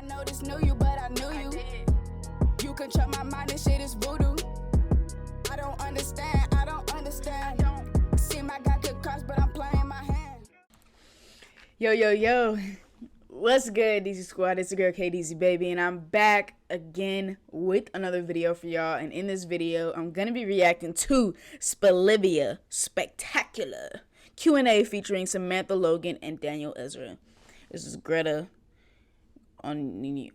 I know this knew you, but I knew you. You control my mind, this shit is voodoo. I don't understand. See my guy could cross, but I'm playing my hand. Yo. What's good, DC Squad? It's the girl KDZ Baby, and I'm back again with another video for y'all. And in this video, I'm gonna be reacting to Spelivia Spectacular Q&A featuring Samantha Logan and Daniel Ezra. This is Greta on your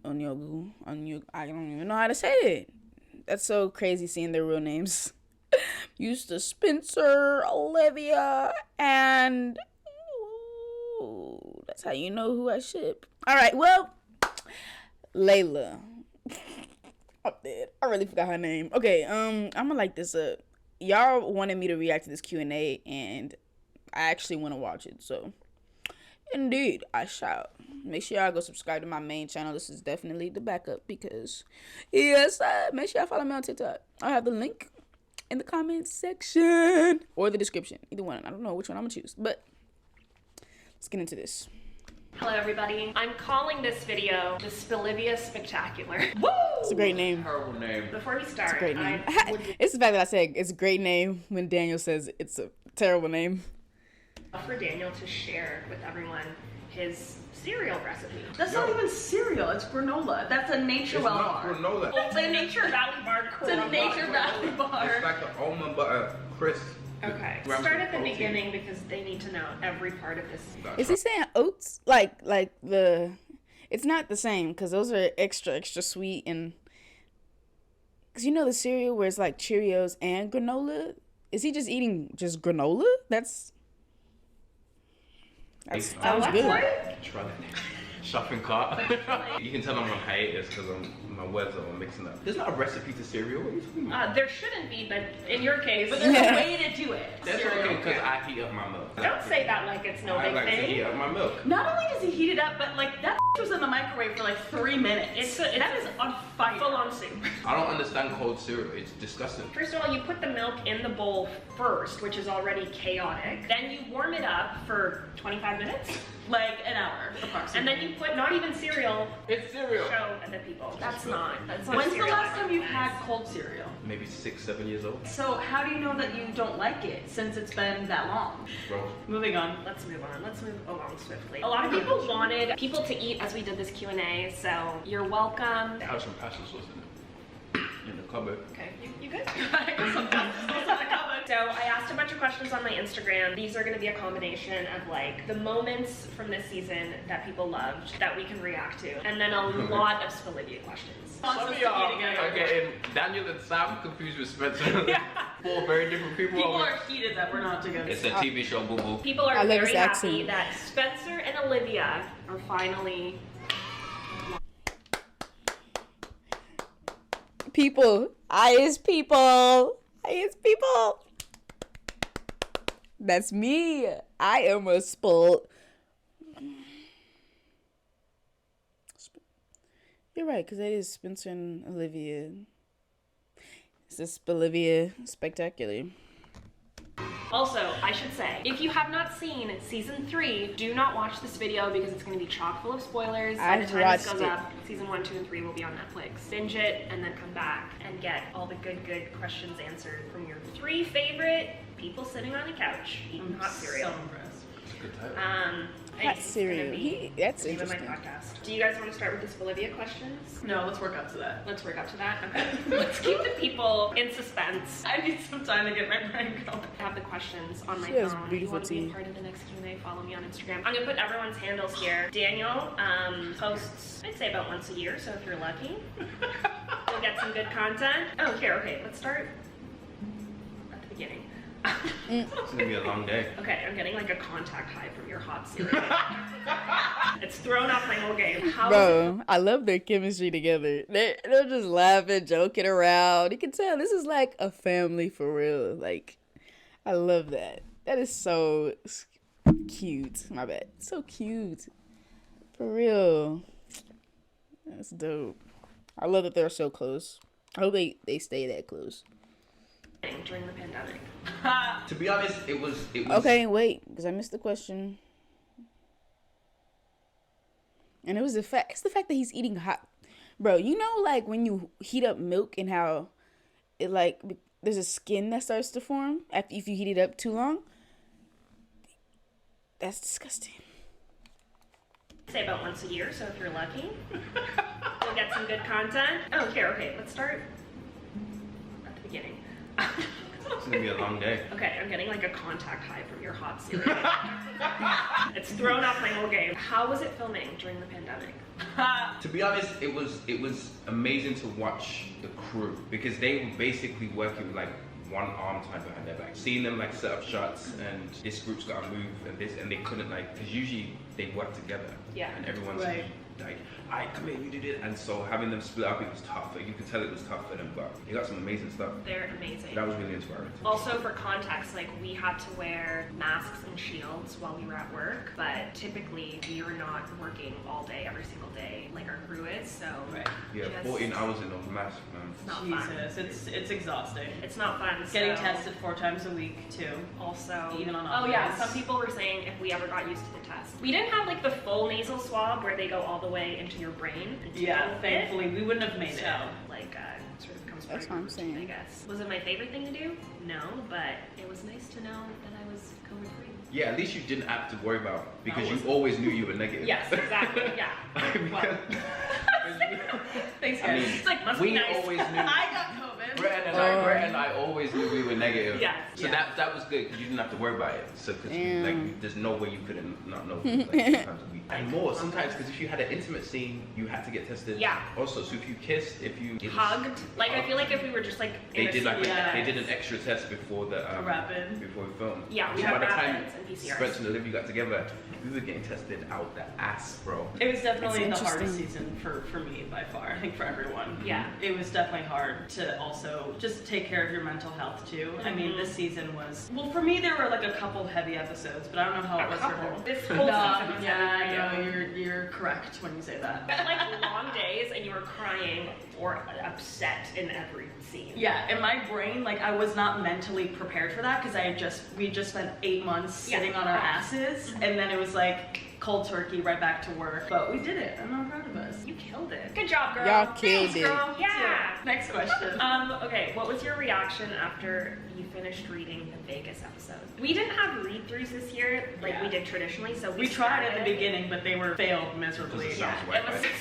I don't even know how to say it. That's so crazy seeing their real names. Used to Spencer, Olivia, and ooh, that's how you know who I ship. Alright, well, Layla. I'm dead. I really forgot her name. Okay, I'm gonna like this up. Y'all wanted me to react to this Q&A, and I actually want to watch it, so indeed, I shall. Make sure y'all go subscribe to my main channel. This is definitely the backup because, yes, make sure y'all follow me on TikTok. I'll have the link in the comments section or the description. Either one. I don't know which one I'm going to choose, but let's get into this. Hello, everybody. I'm calling this video the Spelivia Spectacular. Woo! It's a great name. Terrible name. Before we start, It's a great name. It's the fact that I said it's a great name when Daniel says it's a terrible name. For Daniel to share with everyone his cereal recipe. That's not even cereal, it's granola. That's a Nature Well bar. It's not granola. It's a Nature Valley bar. It's a Nature Valley bar. It's like the almond butter crisp. Okay, start at the beginning because they need to know every part of this. Is he saying oats? Like the... It's not the same because those are extra sweet and... Because you know the cereal where it's like Cheerios and granola? Is he just eating just granola? That sounds good. Try it. Shopping cart. You can tell I'm on hiatus because my words are mixing up. There's not a recipe to cereal. What are you talking about? There shouldn't be, but in your case, But there's a way to do it. That's okay because I heat up my milk. don't say that like it's no I big like to thing. heat up my milk. Not only does he heat it up, but like that was in the microwave for like 3 minutes. That is on fire. Full on soup. I don't understand cold cereal. It's disgusting. First of all, you put the milk in the bowl first, which is already chaotic. Then you warm it up for 25 minutes. Like an hour, approximately. And then you put not even cereal. It's cereal. Show the people. That's not When's the cereal last time you've guys. had cold cereal? Maybe 6, 7 years old. So how do you know that you don't like it since it's been that long? Bro. Moving on. Let's move on. Let's move along swiftly. A lot of people wanted people to eat as we did this Q&A, so you're welcome. I have some pasta sauce in the cupboard. Okay, you good? So I asked a bunch of questions on my Instagram. These are going to be a combination of like the moments from this season that people loved that we can react to, and then a lot of Spelivia questions. Some of y'all are getting Daniel and Sam confused with Spencer. Yeah. 4 very different people. People are heated that we're not together. It's a TV show, boo boo. People are I love very his happy accent. that Spencer and Olivia are finally. People. I is people. That's me. I am a sport. You're right, because that is Spencer and Olivia. It's a Spelivia Spectacular. Also, I should say, if you have not seen season 3, do not watch this video because it's going to be chock full of spoilers. By the I've time this watched goes it. up, season 1, 2, and 3 will be on Netflix. Binge it and then come back and get all the good questions answered from your 3 favorite people sitting on a couch eating hot cereal. So impressed. It's a good title. Hot cereal. That's the name of my interesting. podcast. Do you guys want to start with the Spelivia questions? No, let's work up to that. Let's work up to that. Okay. Let's keep the people in suspense. I need some time to get my brain going. I have the questions on my She has phone. beautiful If you want to be teeth. a part of the next Q&A, follow me on Instagram. I'm gonna put everyone's handles here. Daniel posts, I'd say about once a year, so if you're lucky, you'll get some good content. Oh, here, okay, let's start at the beginning. It's gonna be a long day. Okay, I'm getting like a contact high from your hot cereal. It's thrown off my whole game. How Bro, I love their chemistry together. They're just laughing, joking around. You can tell this is like a family for real. Like, I love that. That is so cute. My bad. So cute. For real. That's dope. I love that they're so close. I hope they stay that close. during the pandemic? To be honest, it was. Okay, wait, because I missed the question. And it's the fact that he's eating hot. Bro, you know, like when you heat up milk and how it like there's a skin that starts to form if you heat it up too long. That's disgusting. Say about once a year, so if you're lucky, you'll get some good content. Oh, here, okay, let's start at the beginning. It's gonna be a long day. Okay, I'm getting like a contact high from your hot cereal. It's thrown off my whole game. How was it filming during the pandemic? To be honest, it was amazing to watch the crew because they were basically working with like one arm tied behind their back. Seeing them like set up shots and this group's got to move and they couldn't like, because usually they work together. Yeah. And everyone's Right. like, alright, come here, you did it. And so having them split up, it was tough. Like, you could tell it was tough for them, but they got some amazing stuff. They're amazing. That was really inspiring. Also, for context, like we had to wear masks and shields while we were at work, but typically we are not working all day, every single day, like our crew is. So Right. Yeah, just- 14 hours in a mask, man. It's not fun. Jesus, it's exhausting. It's not fun. Getting so- tested 4 times a week too. Also, Even on oh yeah, off some days. people were saying if we ever got used to the test. We didn't have like the full nasal swab where they go all the way into your brain. into Yeah, your thankfully we wouldn't have made So, it. like, sort of comes That's from what I'm saying. I guess. Was it my favorite thing to do? No, but it was nice to know that I was COVID free. Yeah, at least you didn't have to worry about because No. you always knew you were negative. Yes, exactly. Yeah. Well, Thanks I guys. mean, it's like must we be nice. always knew. I got COVID. Brett and I always knew we were negative. Yes. So Yeah. that was good because you didn't have to worry about it. So because Damn. like there's no way you couldn't not know like 3 times a week. And more sometimes because if you had an intimate scene, you had to get tested. Yeah. Also, so if you kissed, if you it was- Hugged. Like I feel like if we were just like in they a did like scene- Yeah. they did an extra test before the Rapid. before we filmed. Yeah, we so had by the time rapids and PCRs. Spencer and Olivia got together, we were getting tested out the ass, bro. It was definitely the That's hardest interesting. season for me by far. I think for everyone. Yeah. It was definitely hard to also just take care of your mental health too. I mean, Mhm. this season was, well, for me there were like a couple heavy episodes, but I don't know how it A was for couple. her. This whole No, season was yeah, heavy no, for you. you're correct when you say that. Like long days and you were crying or upset in every scene. Yeah, in my brain, like I was not mentally prepared for that because we just spent 8 months Yeah. sitting on our asses, and then it was like cold turkey right back to work. But we did it, and I'm proud of us. You killed it. Good job, girl. Y'all killed Thanks, it. girl. Yeah. Next question. Okay, what was your reaction after you finished reading the Vegas episode? We didn't have read-throughs this year like we Yeah. did traditionally, so We tried at the started- beginning, but they were failed miserably. Because Yeah,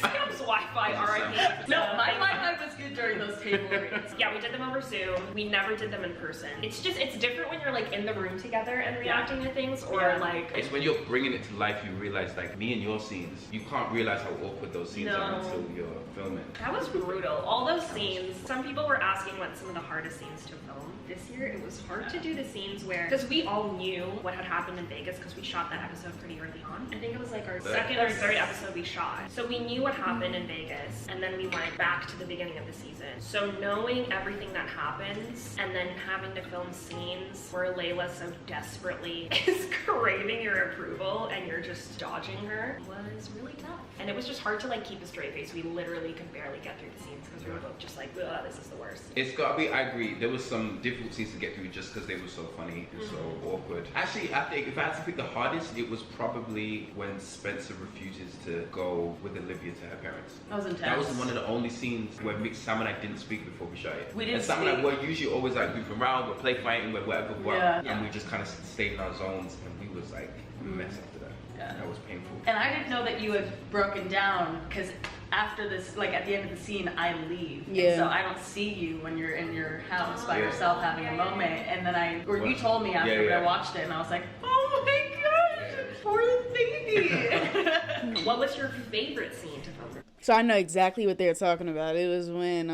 Sam's it was Wi-Fi. Sam's Wi-Fi, RIP. No, my Wi-Fi was good during those table reads. Yeah, we did them over Zoom. We never did them in person. It's different when you're like in the room together and reacting to things, or Yeah. like It's when you're bringing it to life, you realize like me and your scenes, you can't realize how awkward those scenes No. are until you're filming. that was brutal. All those scenes. Some people were asking what some of the hardest scenes to film this year. It was hard to do the scenes where, because we all knew what had happened in Vegas because we shot that episode pretty early on. I think it was like our second or third episode we shot. So we knew what happened in Vegas, and then we went back to the beginning of the season. So knowing everything that happens, and then having to film scenes where Layla so desperately is craving your approval, and you're just dodging her, was really tough. And it was just hard to like keep a straight face. We literally could barely get through the scenes because we were both just like, ugh, this is the worst. It's gotta be, I agree, there was some difficult scenes to get through just because they were so funny and so awkward. Actually, I think if I had to pick the hardest, it was probably when Spencer refuses to go with Olivia to her parents. That was intense. That was one of the only scenes where Sam and I didn't speak before we shot it. We didn't and Sam and I speak. were usually always like goofing around, we're play fighting, we're whatever, Yeah. and we just kind of stayed in our zones, and we was like a mess after that. Yeah. That was painful. And I didn't know that you had broken down because after this, like at the end of the scene, I leave. And Yeah. so I don't see you when you're in your house by Yeah. yourself having a moment. And then you told me after Yeah, yeah. I watched it, and I was like, oh my gosh, poor baby. What was your favorite scene to film? So I know exactly what they're talking about. It was when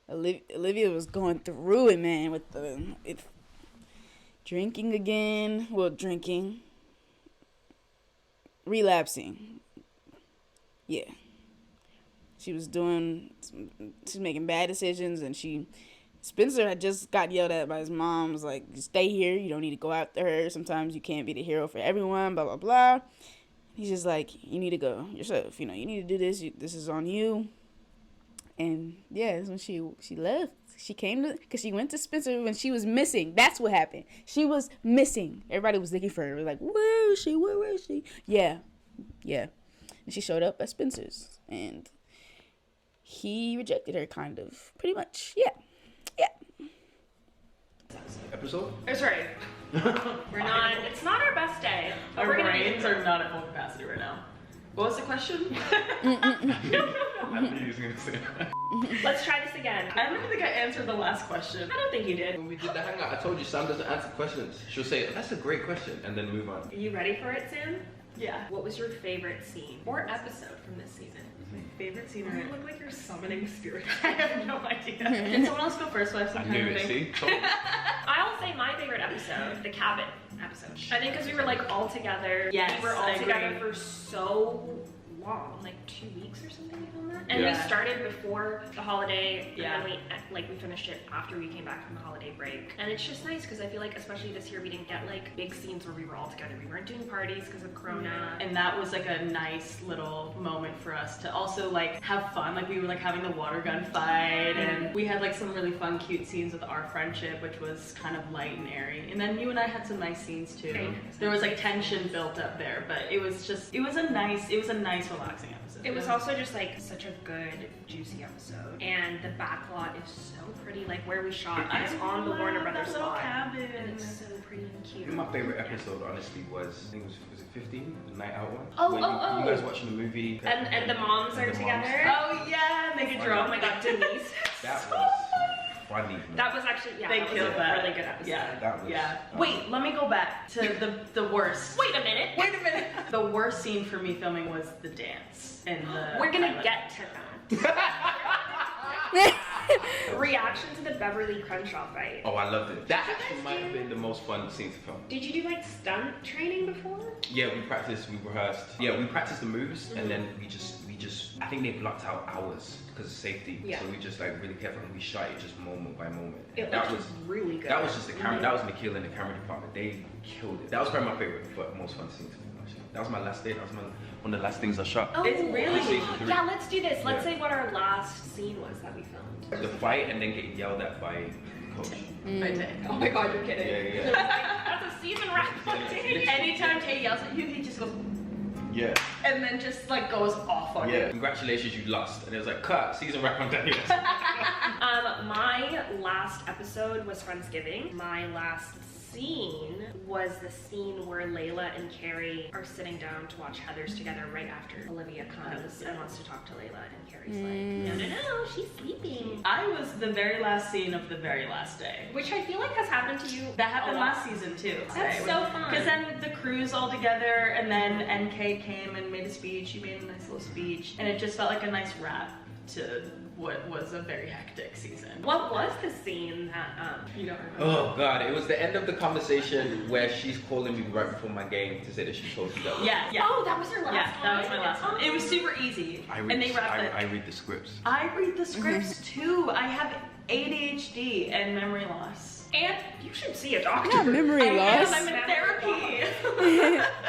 Olivia was going through it, man, with drinking again. Well, drinking. Relapsing. Yeah. She's making bad decisions, and Spencer had just got yelled at by his mom. Was like, stay here. You don't need to go after her. Sometimes you can't be the hero for everyone, blah, blah, blah. He's just like, you need to go yourself. You know, you need to do this. This is on you. And yeah, that's when she left. She came because she went to Spencer when she was missing. That's what happened. She was missing. Everybody was looking for her. Like, where is she? Where is she? Yeah. And she showed up at Spencer's, and he rejected her, kind of, pretty much. Yeah. Episode? It's right. We're not. It's not our best day. But Our we're gonna brains are not at full capacity right now. What was the question? I knew he was gonna say that. Let's try this again. I don't think I answered the last question. I don't think you did. When we did the hangout, I told you Sam doesn't answer questions. She'll say, "That's a great question," and then move on. Are you ready for it, Sam? Yeah. What was your favorite scene or episode from this season? Favorite scene You look like you're summoning spirit. I have no idea. Can someone else go first? So I have some I time knew to it. think. See? I'll say my favorite episode, the cabin episode. I think because we were like all together. Yes, we were all I together agree. for so long, like 2 weeks or something like that. And Yeah. we started before the holiday, Yeah. and then we finished it after we came back from the holiday break. And it's just nice because I feel like, especially this year, we didn't get like big scenes where we were all together. We weren't doing parties because of Corona. And that was like a nice little moment for us to also like have fun. Like we were like having the water gun fight, and we had like some really fun, cute scenes with our friendship, which was kind of light and airy. And then you and I had some nice scenes too. Very nice. There was like tension built up there, but it was a nice, relaxing episode. It was also just like such a good, juicy episode. And the back lot is so pretty. Like where we shot, it's on the Warner Brothers that little lot. cabin. And it's so pretty and cute. My favorite episode, honestly, was I think was it 15, the night out one. Oh, When oh, you oh. guys watching the movie. And the moms are The moms. together. Oh yeah, they get Oh drunk. my god, Denise. That was funny. Man. That was actually, yeah, They that was killed a that. really good episode. Yeah, That was- yeah. that Wait, let me go back to the worst. Wait a minute. Wait a minute. The worst scene for me filming was the dance and the. We're gonna pilot. get to that. Reaction to the Beverly Crenshaw fight. Oh, I loved it. That actually might have been the most fun scene to film. Did you do like stunt training before? Yeah, we practiced, we rehearsed. Yeah, we practiced the moves, and then we just. I think they blocked out hours because of safety. Yeah. So we just like really careful, and we shot it just moment by moment. It that looked really good. That was just the camera. That was Nikhil and the camera department. They killed it. That was probably my favorite, but most fun scene to film. Actually, that was my last day. That was one of the last things I shot. Oh, It's really- yeah, let's do this. Let's Yeah. say what our last scene was that we filmed. The fight and then getting yelled at by coach. By Tay. Oh my god, you're kidding. Yeah. That's a season wrap. Anytime Tay yells at you, he just goes Yeah. and then just like goes off on Yeah. you. Congratulations, you lost. And it was like, cut, season wrap on Daniel. My last episode was Friendsgiving. My last scene was the scene where Layla and Carrie are sitting down to watch Heathers together right after Olivia comes and wants to talk to Layla, and Carrie's like, no, she's sleeping. I was the very last scene of the very last day. Which I feel like has happened to you. That happened a lot. last season too. That's so fun. Because then the crew's all together, and then NK came and made a speech. She made a nice little speech, and it just felt like a nice wrap to what was a very hectic season. What was the scene that you don't remember? Oh god, it was the end of the conversation where she's calling me right before my game to say that she told you that. Yeah. Oh, that was your last Yeah, that was my last one. It was super easy. I read, and they wrapped it. I read the scripts. I read the scripts too. I have ADHD and memory loss. And you should see a doctor. Yeah, memory I loss. am, I'm in therapy.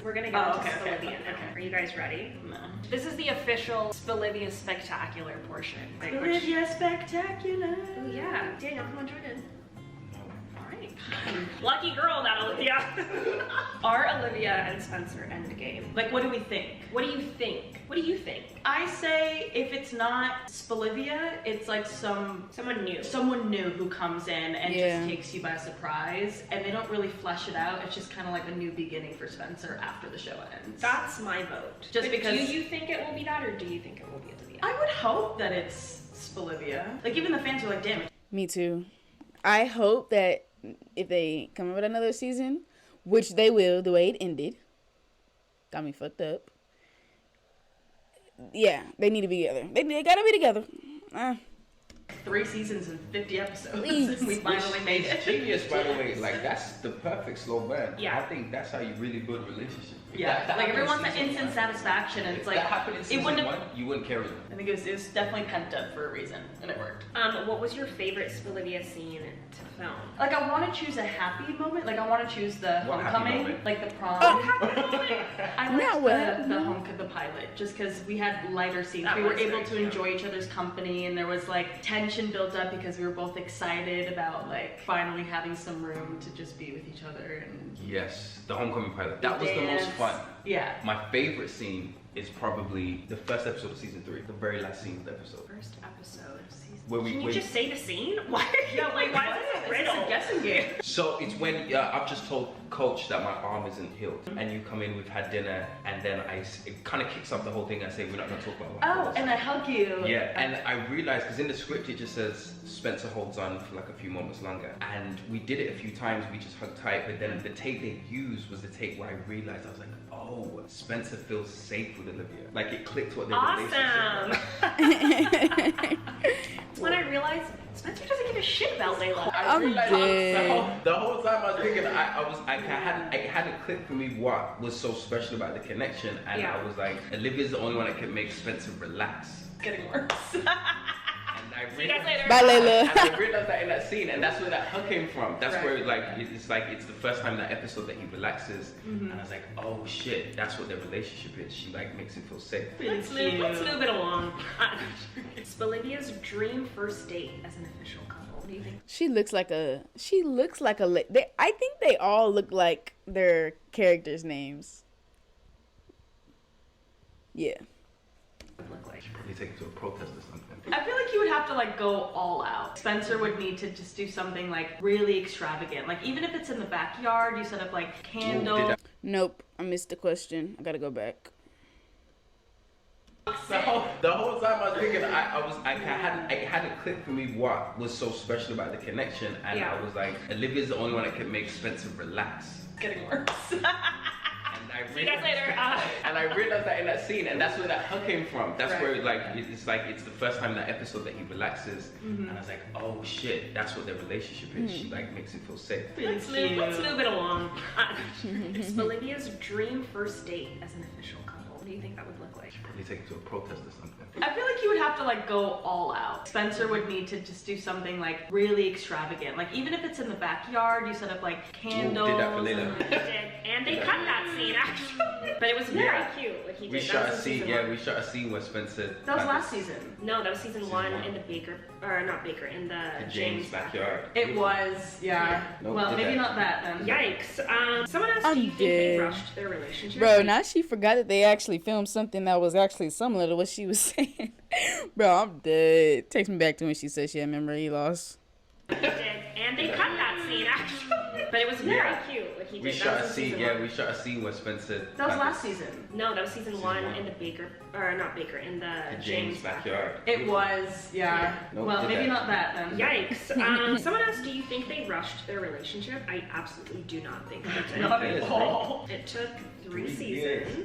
We're gonna Oh, go okay, to okay, Spelivia now. okay. Are you guys ready? No. This is the official Spelivia spectacular portion. Right, which- Olivia Spectacular. Oh yeah, Daniel, come on, join in. All right. Lucky girl, that Olivia. Are Olivia and Spencer endgame? Like, what do we think? What do you think? What do you think? I say if it's not Spelivia, it's like Someone new. someone new who comes in and Yeah. just takes you by surprise, and they don't really flesh it out. It's just kind of like a new beginning for Spencer after the show ends. That's my vote. Just But because- do you think it will be that, or do you think it will be Olivia? I would hope that it's Spelivia. Like, even the fans are like, damn it. Me too. I hope that if they come up with another season, which they will, the way it ended, got me fucked up. Yeah, they need to be together. They gotta be together. 3 seasons and 50 episodes. Please. We finally made It's it. genius, by the way. Like that's the perfect slow burn. Yeah. I think that's how you really build a relationship. If Yeah, that like happened in everyone wants that season instant one- satisfaction, and If it's like that happened in season wouldn't one, have. you wouldn't carry it. I think it was definitely pent up for a reason, and it worked. What was your favorite Spelivia scene to film? Like, I want to choose a happy moment. Like, I want to choose the What happy homecoming, moment? like the prom. I Now liked what? the homecoming, the pilot, just because we had lighter scenes. That We were was able very to cute. enjoy each other's company, and there was like tension built up because we were both excited about like finally having some room to just be with each other and Yes, the homecoming pilot. That was the most dance. fun. Yeah. My favorite scene is probably the first episode of season 3, the very last scene of the episode. First episode of season. Can you just say the scene? Why? Yeah, like why is this a riddle? It's a guessing game. So it's when I've just told coach that my arm isn't healed, and you come in, we've had dinner, and then it kind of kicks off the whole thing. I say we're not gonna talk about what Oh, happens. and I hug you. Yeah, and I realized because in the script it just says Spencer holds on for like a few moments longer, and we did it a few times. We just hugged tight, but then the tape they used was the tape where I realized I was like, oh, Spencer feels safe with Olivia. Like it clicked what their relationship Awesome. When I realized Spencer doesn't give a shit about Layla. I'm dead. The whole time I was thinking, it hadn't clicked for me what was so special about the connection, and I was like, Olivia's the only one that can make Spencer relax. It's getting worse. And I See you guys later. Bye, Layla. And I realized that in that scene, and that's where that hug came from. That's where it's the first time that episode that he relaxes, and I was like, oh shit, that's what their relationship is. She like makes him feel safe. Let's move it along. Spelivia's dream first date as an official couple. What do you think? She looks like a. I think they all look like their characters' names. Yeah. Look like. Probably take it to a protest or something. I feel like you would have to like go all out. Spencer would need to just do something like really extravagant. Like even if it's in the backyard, you set up like candles. Nope, I missed the question. I gotta go back. The whole time I was thinking, it hadn't clicked for me what was so special about the connection, and I was like, Olivia's the only one that can make Spencer relax. It's getting worse. See you guys later. And I realized that in that scene, and that's where that hug came from. That's where it's the first time that episode that he relaxes, and I was like, oh shit, that's what their relationship is. She like makes him feel safe. Let's move it along. Spelivia's dream first date as an official couple. What do you think that would look like? Probably take it to a protest or something. I feel like you would have to like go all out. Spencer would need to just do something like really extravagant. Like even if it's in the backyard, you set up like candles. Did that for later. They did, and they cut that scene actually. But it was very cute what he did. We shot a scene. Yeah, we shot a scene where Spencer. That was last season. No, that was season 1 in the Baker, or not Baker, in the James backyard. It was, yeah. Nope, well, did maybe that. not that then. Yikes. Someone asked, do you think they rushed their relationship? Bro, now she forgot that they actually filmed something that was actually similar to what she was saying. Bro, I'm dead. Takes me back to when she said she had memory loss. They did, and they cut that scene actually. But it was very cute what he did. We shot a scene. Yeah, we shot a scene where Spencer. That was last season. No, that was season 1 in the Baker, or not Baker, in the James backyard. It was, yeah. Nope, well, did maybe that. not that then. Yikes. Someone asked, do you think they rushed their relationship? I absolutely do not think they did. Not at all. It took 3 years.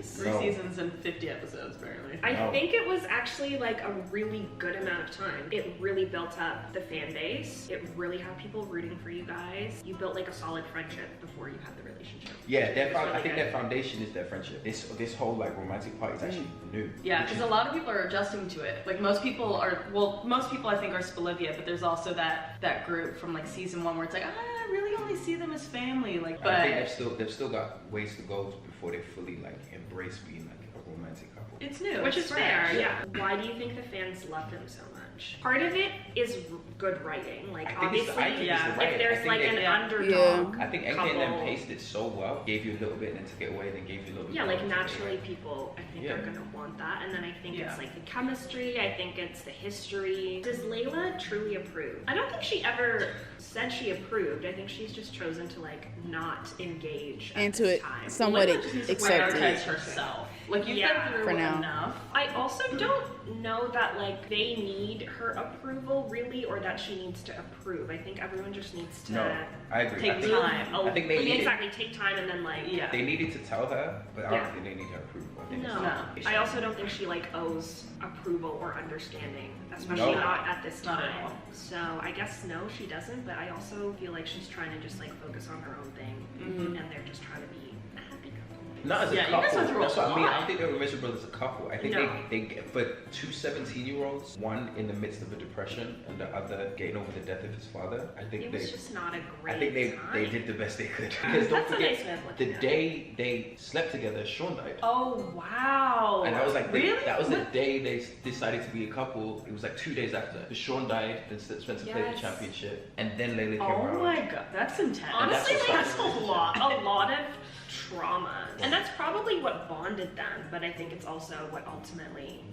seasons. 3 seasons and 50 episodes, apparently. I think it was actually like a really good amount of time. It really built up the fan base. It really had people rooting for you guys. You built like a solid friendship before you had the relationship. Yeah, I think their foundation is their friendship. This whole like romantic part is actually new. Yeah, because a lot of people are adjusting to it. Like most people I think are Spelivia, but there's also that group from like season 1 where it's like, I really only see them as family. Like, but I think they've still got ways to go before they fully like embrace being like a romantic couple. it's new. Which it's is fair, fresh. yeah. Why do you think the fans love them so much? Part of it is good writing. Like, obviously, if there's like an underdog I think couple, and them paced it so well, gave you a little bit and then took it away, then gave you a little bit. yeah, more, like then took it naturally away. people, I think are gonna want that. And then I think it's like the chemistry, I think it's the history. Does Layla truly approve? I don't think she ever said she approved. I think she's just chosen to like not engage at Into this it time. somewhat Layla just needs to accepted. prioritize herself. Like you've been through For now. enough. I also don't know that like they need her approval really, or that she needs to approve. I think everyone just needs to No, I agree. take I think, time. I think they needed, exactly take time and then like they needed to tell her, but I don't think they need her approval. I think No, it's I also don't think she like owes approval or understanding, especially No. not at this Not at time. all. So I guess no, she doesn't. But I also feel like she's trying to just like focus on her own thing, and they're just trying to be a happy couple. Not as a Yeah, you guys couple. went through That's a what I mean. I lot. don't think they were miserable as a couple. I think No. they for two 17-year-olds, one in the midst of a depression and the other getting over the death of his father. I think It they. was just not a great I think time. they did the best they could. Because don't That's a forget, nice way of looking the at it. day they slept together, Sean died. Oh wow. And that was like really? that was the day they decided to be a couple. It was like 2 days after. Sean died, then Spencer played the Yes. championship, and then Layla came Oh around. my god, that's intense. Honestly, that's like, what that's started a lot of trauma. And that's probably what bonded them, but I think it's also what ultimately...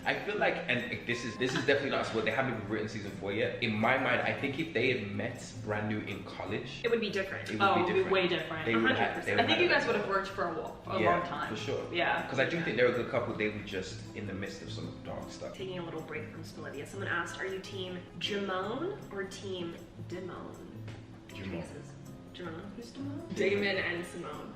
I feel like, and this is definitely not what they haven't written season 4 yet. In my mind, I think if they had met brand new in college, it would be different. It would be way different. 100%. I think you guys would have worked for a long time. For sure. Yeah. Because I do think they're a good couple. They were just in the midst of some dark stuff. Taking a little break from Spelivia, someone asked, are you team Jamone or team Dimone? Jamone. Jamone. Who's Dimone? Damon and Simone.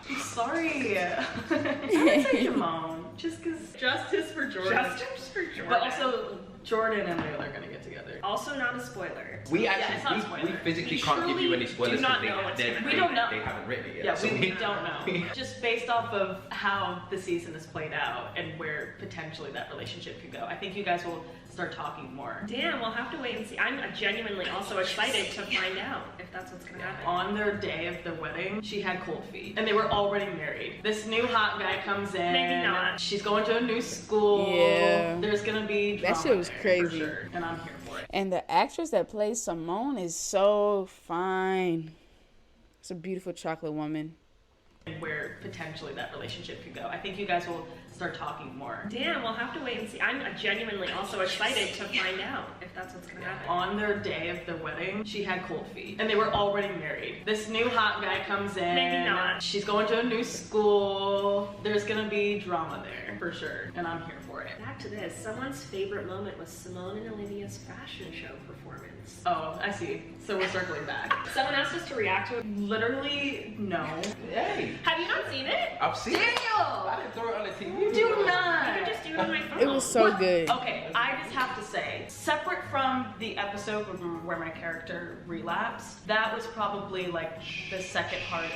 I'm sorry. I would say Jamone. Just because justice for Jordan. Justice for Jordan. But also, Jordan and Layla are going to get together. Also not a spoiler. We it's not a spoiler. we physically We can't give you any spoilers do not because know what's they gonna We don't know. They haven't written it yet. Yeah, so we don't know. Just based off of how the season has played out and where potentially that relationship could go. I think you guys will start talking more. Damn, we'll have to wait and see. I'm genuinely also excited to find out if that's what's gonna happen. On their day of their wedding, she had cold feet. And they were already married. This new hot guy comes in. Maybe not. She's going to a new school. Yeah. There's gonna be drama That shit was there, crazy. for sure. And I'm here for it. And the actress that plays Simone is so fine. It's a beautiful chocolate woman. And where potentially that relationship could go. I think you guys will start talking more. Damn, we'll have to wait and see. I'm genuinely also excited to find out if that's what's gonna happen. On their day of their wedding, she had cold feet. And they were already married. This new hot guy comes in. Maybe not. She's going to a new school. There's gonna be drama there, for sure. And I'm here for it. Back to this. Someone's favorite moment was Simone and Olivia's fashion show performance. Oh, I see. So we're circling back. Someone asked us to react to it. Literally, no. Hey, Have you not seen it? I've seen it. Daniel! I didn't throw it on the TV. Do I not! could just do it on my phone. It was so good. Okay, I just have to say, separate from the episode where my character relapsed, that was probably like the second part.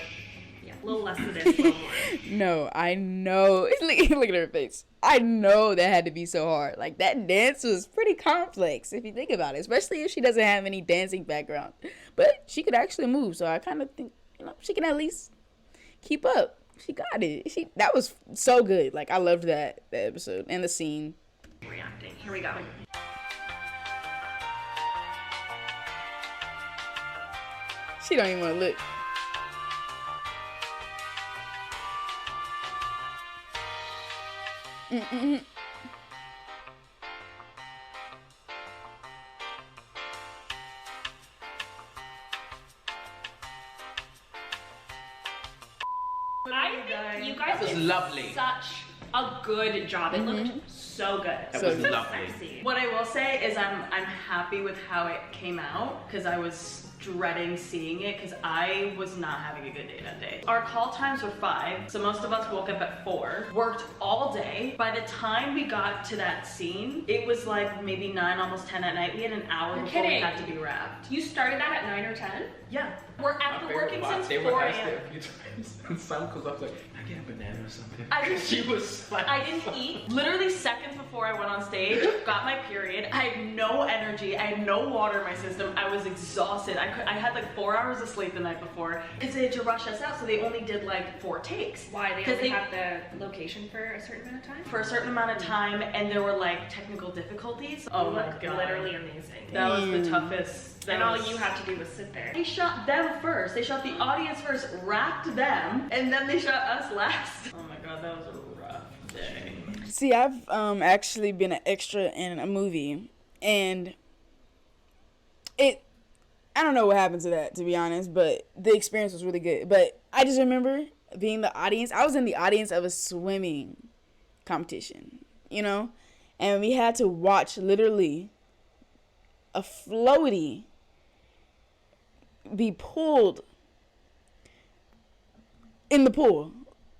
Yeah, a little less of this, a little more. No, I know. Look at her face. I know that had to be so hard. Like, that dance was pretty complex if you think about it, especially if she doesn't have any dancing background. But she could actually move, so I kind of think, she can at least keep up. She got it. That was so good. Like, I loved that episode and the scene. Reacting. Here we go. She don't even want to look. Mm-mm. I think you guys That was did lovely. such a good job. It looked so good. That So was good. lovely. Sexy. What I will say is I'm happy with how it came out because I was dreading seeing it because I was not having a good day that day. Our call times were 5, so most of us woke up at 4, worked all day. By the time we got to that scene, it was like maybe 9, almost 10 at night. We had an hour You're before we kidding. had to be wrapped. You started that at 9 or 10? Yeah. We're after My working favorite part, since they 4 rehearsed a.m. it a few times, and Sam comes up like, "Can I get a banana or something?" I just- she was like, I didn't eat. Literally seconds before I went on stage, got my period. I had no energy. I had no water in my system. I was exhausted. I had like 4 hours of sleep the night before because they had to rush us out, so they only did like 4 takes. Why? They 'Cause only have the location for a certain amount of time? For a certain amount of time, and there were like technical difficulties. Oh my Look god. literally amazing. That was the toughest. And all you had to do was sit there. They shot them first. They shot the audience first, wrapped them, and then they shot us last. Oh my god, that was a rough day. See, I've actually been an extra in a movie, and I don't know what happened to that, to be honest, but the experience was really good. But I just remember being the audience. I was in the audience of a swimming competition, and we had to watch literally a floaty be pulled in the pool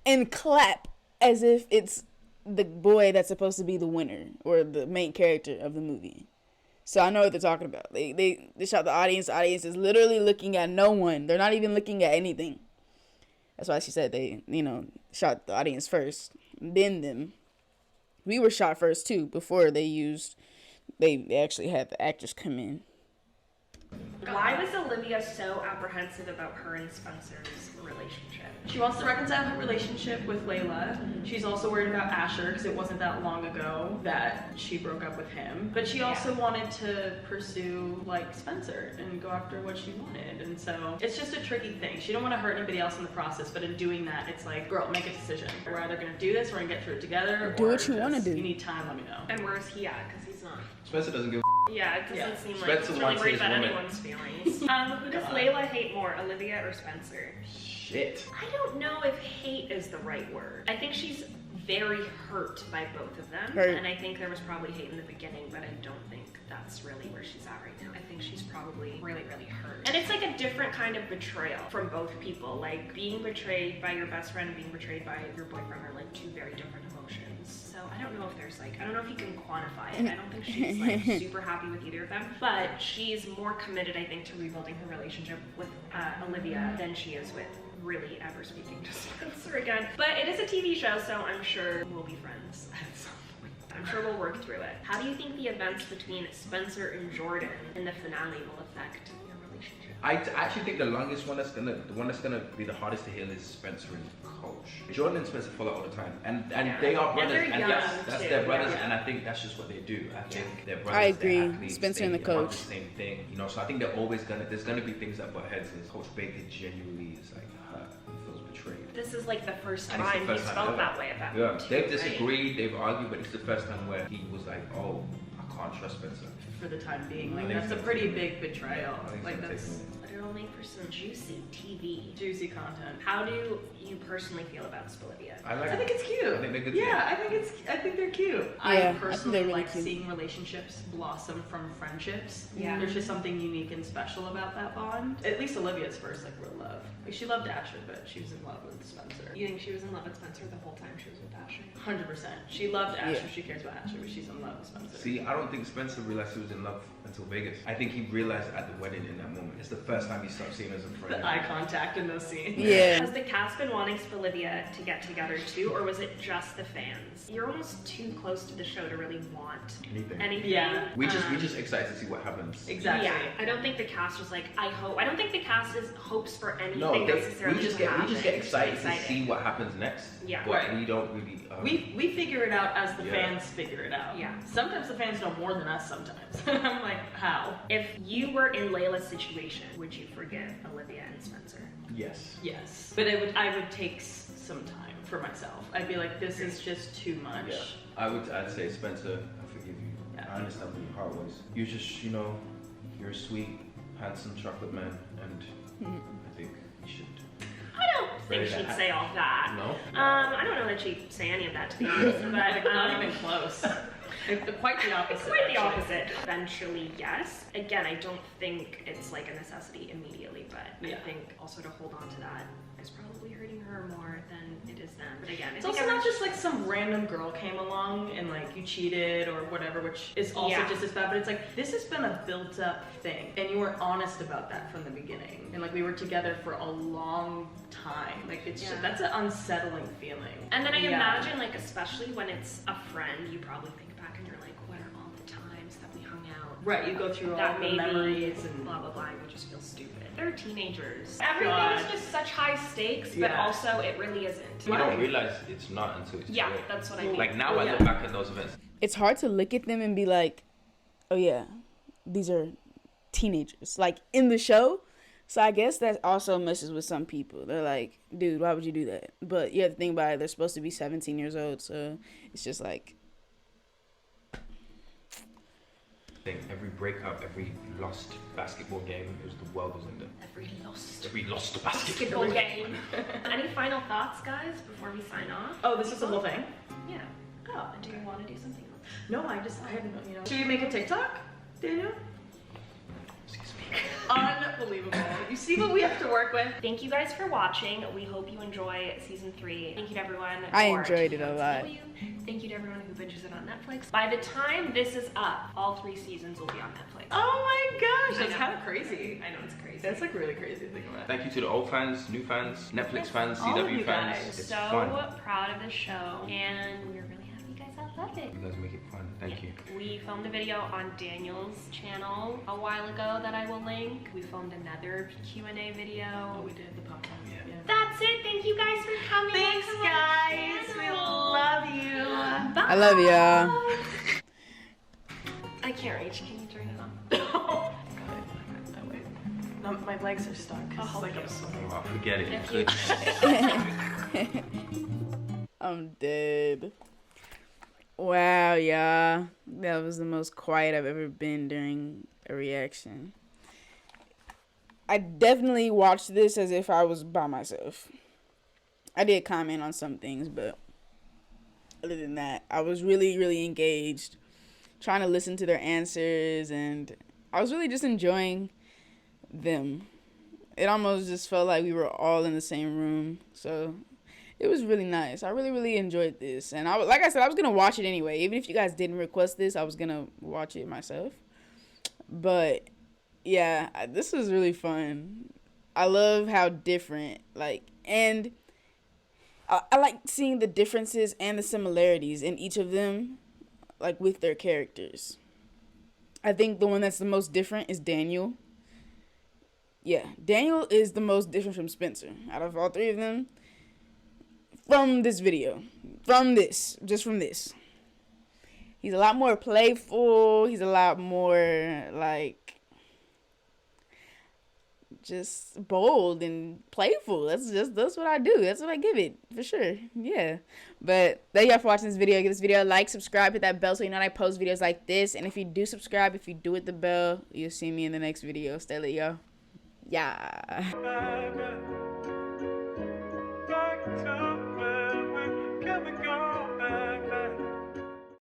and clap as if it's the boy that's supposed to be the winner or the main character of the movie. So I know what they're talking about. They shot the audience. The audience is literally looking at no one. They're not even looking at anything. That's why she said they, shot the audience first, then them. We were shot first too before they actually had the actors come in. Why was Olivia so apprehensive about her and Spencer's relationship? She wants to reconcile her relationship with Layla. She's also worried about Asher because it wasn't that long ago that she broke up with him. But she also wanted to pursue like Spencer and go after what she wanted. And so it's just a tricky thing. She don't want to hurt anybody else in the process, but in doing that, it's like, girl, make a decision. We're either gonna do this, we're gonna get through it together. Do what you want to do. You need time, let me know. And where's he at? Because he's not. Spencer doesn't give Yeah, it doesn't seem like Spencer he's really wants worried his about woman. anyone's feelings. Who does Layla hate more, Olivia or Spencer? shit. I don't know if hate is the right word. I think she's very hurt by both of them. Hurt. And I think there was probably hate in the beginning, but I don't think that's really where she's at right now. I think she's probably really, really hurt. And it's like a different kind of betrayal from both people. Like being betrayed by your best friend and being betrayed by your boyfriend are like two very different emotions. So I don't know if there's like, I don't know if you can quantify it. I don't think she's like super happy with either of them, but she's more committed, I think, to rebuilding her relationship with Olivia than she is with really ever speaking to Spencer again. But it is a TV show, so I'm sure we'll be friends at some point. I'm sure we'll work through it. How do you think the events between Spencer and Jordan in the finale will affect your relationship? I actually think the one that's gonna be the hardest to heal is Spencer and Coach. Jordan and Spencer fall out all the time, and they are brothers, they're and young, that's too. their brothers, Yeah. and I think that's just what they do. I think they're brothers. I agree. They're athletes, Spencer and the they want coach. the same thing, you know. So I think they're always there's gonna be things that butt heads, and Coach Baker genuinely is like hurt and feels betrayed. This is like the first And it's the time first he's time felt ever. that way about Yeah, him too, they've right? disagreed, they've argued, but it's the first time where he was like, oh, I can't trust Spencer. For the time being, I like think that's a so. pretty big betrayal. I think Like it's gonna take that's a minute. But it'll make for some juicy TV. juicy content. How do you personally feel about Spelivia? I I think it's cute. I think they're good Yeah, I think they're cute. Yeah, I I think personally they're really like cute. seeing relationships blossom from friendships. Yeah. There's just something unique and special about that bond. At least Olivia's first like real love. Like she loved Asher, but she was in love with Spencer. You think she was in love with Spencer the whole time she was with Asher? 100%. She loved Asher. Yeah. She cares about Asher, but she's in love with Spencer. See, I don't think Spencer realized he was in love until Vegas. I think he realized at the wedding in that moment. It's the first time he stopped seeing her as a friend. The eye contact in those scenes. Yeah. Has the cast been wanting Spelivia to get together too, or was it just the fans? You're almost too close to the show to really want Anything. anything. Yeah. We just excited to see what happens. Exactly. Yeah, I don't think the cast was like, I hope. I don't think the cast is hopes for anything No, necessarily we just to get happen. excited to see what happens next. Yeah. But Right. we don't really. We figure it out as the Yeah. fans figure it out. Yeah. Sometimes the fans know more than us sometimes. I'm like, how? If you were in Layla's situation, would you forgive Olivia and Spencer? Yes. Yes. But I would take some time for myself. I'd be like, this is just too much. Yeah. I'd say Spencer, I forgive you. Yeah. I understand what your heart was. You're just, you're a sweet, handsome chocolate man, and I think you should. I don't think Very she'd bad. say all that. No? I don't know that she'd say any of that, to be honest. But Like, not even close. Quite the opposite. It's quite the actually. opposite. Eventually, yes. Again, I don't think it's like a necessity immediately, but I Yeah. think also to hold on to that is probably hurting her more than it is them. But again, It's also not just like some random girl came along and like you cheated or whatever, which is also Yeah. just as bad. But it's like this has been a built-up thing, and you were honest about that from the beginning. And like we were together for a long time. Like it's Yeah. just, that's an unsettling feeling. And then I Yeah. imagine, like, especially when it's a friend, you probably think back and you're like, what are all the times that we hung out? Right, you go through all That the maybe memories and blah blah blah, and you just feel stupid. They're teenagers. Everything God. is just such high stakes, but Yeah. also it really isn't. You Right. don't realize it's not until it's Yeah, too late. that's what I mean. Like now, I Yeah. look back at those events. It's hard to look at them and be like, oh yeah, these are teenagers, like in the show. So I guess that also messes with some people. They're like, dude, why would you do that? But you have to think about it, they're supposed to be 17 years old, so it's just like, Every breakup, every lost basketball game, it was the world was in there. Every lost Every lost basketball basketball game. Any final thoughts, guys, before we sign off? Oh, this is the whole thing? Yeah. Oh, Do you want to do something else? no, I hadn't, Should we make a TikTok, Daniel? Excuse me. Unbelievable. You see what we have to work with? Thank you guys for watching. We hope you enjoy season 3. Thank you to everyone. I for enjoyed it checking a out lot. CW. Thank you to everyone who binges it on Netflix. By the time this is up, all 3 seasons will be on Netflix. Oh my gosh, I that's know. kind of crazy. I know, it's crazy. That's like really crazy to think about. Thank you to the old fans, new fans, Netflix fans, All of CW you fans. guys. It's so fun. proud of the show, and we're really happy you guys out Perfect. You guys make it fun. Thank you. We filmed a video on Daniel's channel a while ago that I will link. We filmed another Q&A video. Oh, we did the pop time. Yeah. That's it. Thank you guys for coming. Thanks, to my guys. We channel. love you. Bye. I love y'all. I can't reach. Can you turn it on? My legs are stuck. It's Oh, like yeah. I'm swimming. Oh, forget it. If You you- could. I'm dead. Wow, y'all. That was the most quiet I've ever been during a reaction. I definitely watched this as if I was by myself. I did comment on some things, but other than that, I was really, really engaged, trying to listen to their answers, and I was really just enjoying them. It almost just felt like we were all in the same room, so it was really nice. I really, really enjoyed this, and like I said, I was gonna watch it anyway. Even if you guys didn't request this, I was gonna watch it myself. But yeah, this was really fun. I love how different, and I like seeing the differences and the similarities in each of them, with their characters. I think the one that's the most different is Daniel. Yeah, Daniel is the most different from Spencer out of all three of them. From this video. From this. He's a lot more playful. He's a lot more, just bold and playful. That's what I do. That's what I give it, for sure. Yeah. But thank y'all for watching this video. Give this video a like, subscribe, hit that bell so you know I post videos like this. And if you do subscribe, if you do hit the bell, you'll see me in the next video. Stay lit, y'all. Yeah.